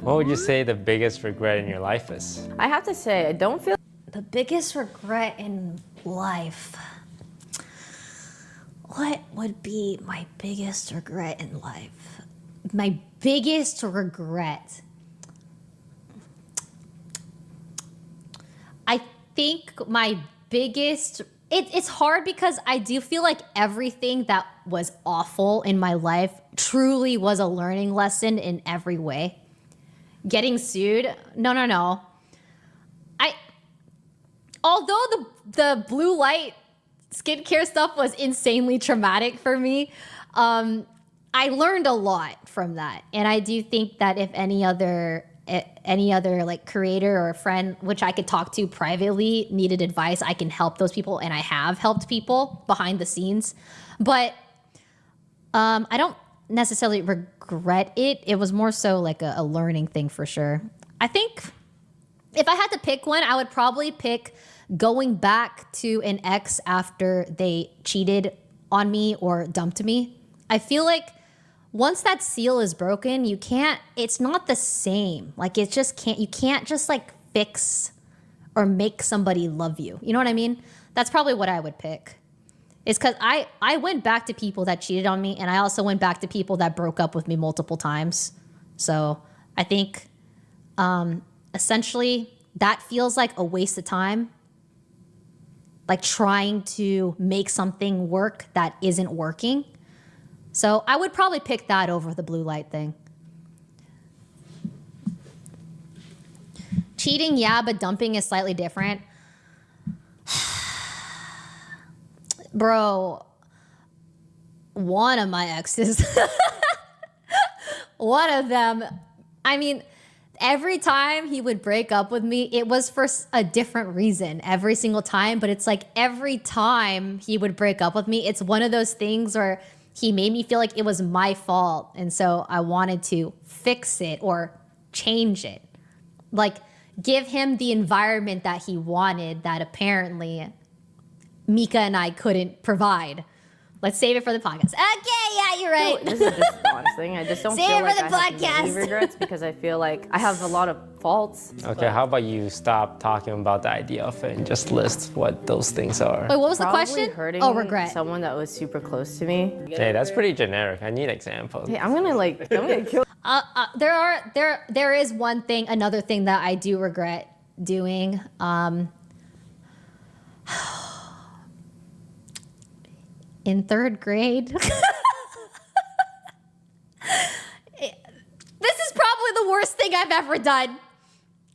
What would you say the biggest regret in your life is? I have to say, I don't feel The biggest regret in life. What would be my biggest regret in life? My biggest regret. I think my biggest. It's hard because I do feel like everything that was awful in my life truly was a learning lesson in every way. Getting sued? No. Although the blue light skincare stuff was insanely traumatic for me, I learned a lot from that. And I do think that if any other like creator or a friend, which I could talk to privately, needed advice, I can help those people, and I have helped people behind the scenes. But I don't necessarily regret it. It was more so like a learning thing for sure. I think if I had to pick one, I would probably pick going back to an ex after they cheated on me or dumped me. I feel like once that seal is broken, it's not the same. Like you can't just like fix or make somebody love you. You know what I mean? That's probably what I would pick. It's because I went back to people that cheated on me, and I also went back to people that broke up with me multiple times. So I think essentially that feels like a waste of time. Like trying to make something work that isn't working. So I would probably pick that over the blue light thing. Cheating, yeah, but dumping is slightly different. Bro, one of my exes, one of them, I mean, every time he would break up with me, it was for a different reason every single time. But it's like every time he would break up with me, it's one of those things where he made me feel like it was my fault. And so I wanted to fix it or change it. Like give him the environment that he wanted that apparently Mika and I couldn't provide. Let's save it for the podcast. Okay, yeah, you're right. this is just an honest thing. I just don't Save feel it like for the I have many podcast. regrets because I feel like I have a lot of faults. Okay, how about you stop talking about the idea of it and just list what those things are? Wait, what was the Probably question? hurting Regret. someone that was super close to me. Hey, that's pretty generic. I need examples. Hey, I'm gonna kill. There is another thing that I do regret doing. In third grade. This is probably the worst thing I've ever done.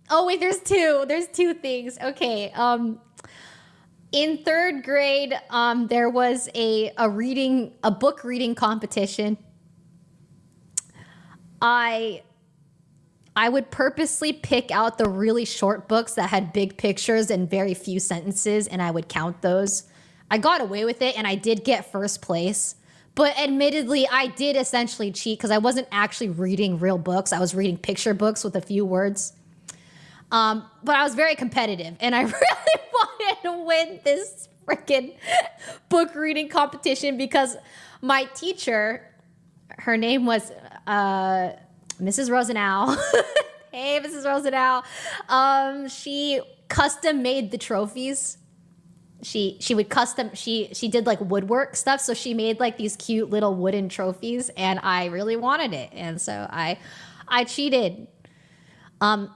Oh wait, there's two things. Okay. In third grade, there was a book reading competition. I would purposely pick out the really short books that had big pictures and very few sentences, and I would count those. I got away with it, and I did get first place. But admittedly, I did essentially cheat because I wasn't actually reading real books. I was reading picture books with a few words. But I was very competitive, and I really wanted to win this freaking book reading competition because my teacher, her name was Mrs. Rosenau. Hey, Mrs. Rosenau. She custom made the trophies. She did like woodwork stuff, so she made like these cute little wooden trophies, and I really wanted it, and so I cheated. I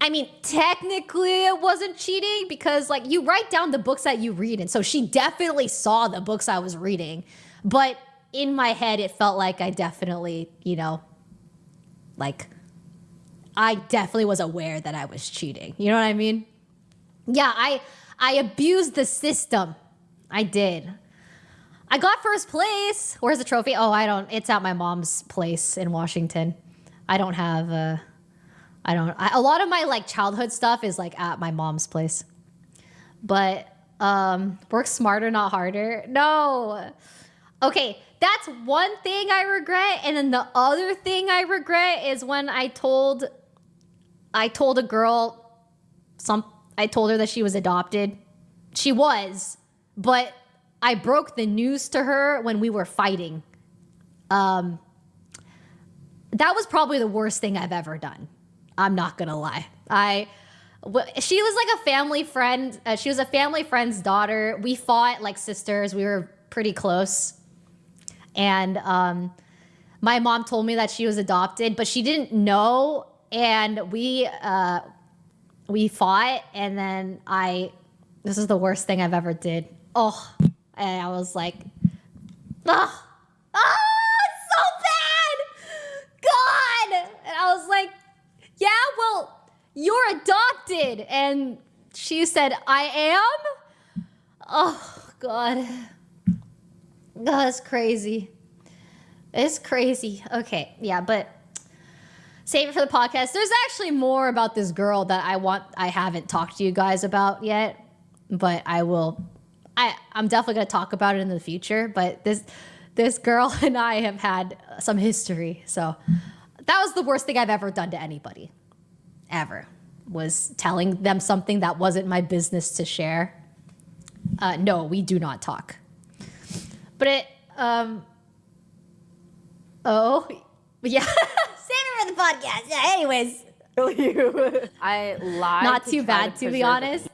mean, technically it wasn't cheating because like you write down the books that you read, and so she definitely saw the books I was reading, but in my head it felt like I definitely, like I definitely was aware that I was cheating. You know what I mean? Yeah, I abused the system. I did. I got first place. Where's the trophy? It's at my mom's place in Washington. I don't have a lot of my like childhood stuff is like at my mom's place. But work smarter, not harder. No. Okay, that's one thing I regret. And then the other thing I regret is when I told a girl I told her that she was adopted. She was, but I broke the news to her when we were fighting. That was probably the worst thing I've ever done. I'm not gonna lie. She was like a family friend. She was a family friend's daughter. We fought like sisters. We were pretty close. And my mom told me that she was adopted, but she didn't know. And we fought, and then this is the worst thing I've ever did. Oh, and I was like, oh, it's so bad, God. And I was like, yeah, well, you're adopted. And she said, I am? Oh, God. God, it's crazy. It's crazy. Okay, yeah, but save it for the podcast. There's actually more about this girl that I haven't talked to you guys about yet, but I will. I'm definitely going to talk about it in the future, but this girl and I have had some history. So that was the worst thing I've ever done to anybody. Ever. Was telling them something that wasn't my business to share. No, we do not talk. But yeah. Save it for the podcast. Yeah, anyways. I lied. Not too bad, to be honest.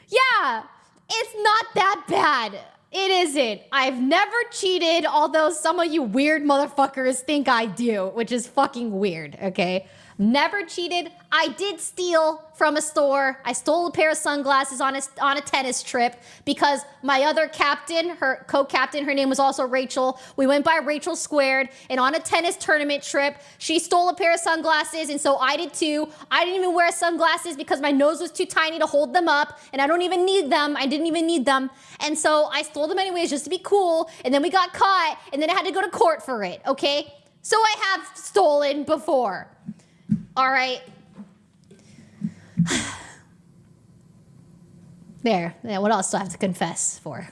Yeah, it's not that bad. It isn't. I've never cheated, although some of you weird motherfuckers think I do, which is fucking weird, okay? Never cheated. I did steal from a store. I stole a pair of sunglasses on a tennis trip because my other captain, her co-captain, her name was also Rachel. We went by Rachel Squared, and on a tennis tournament trip, she stole a pair of sunglasses, and so I did too. I didn't even wear sunglasses because my nose was too tiny to hold them up, and I don't even need them. I didn't even need them. And so I stole them anyways just to be cool, and then we got caught, and then I had to go to court for it, okay? So I have stolen before. All right. There. Yeah, what else do I have to confess for?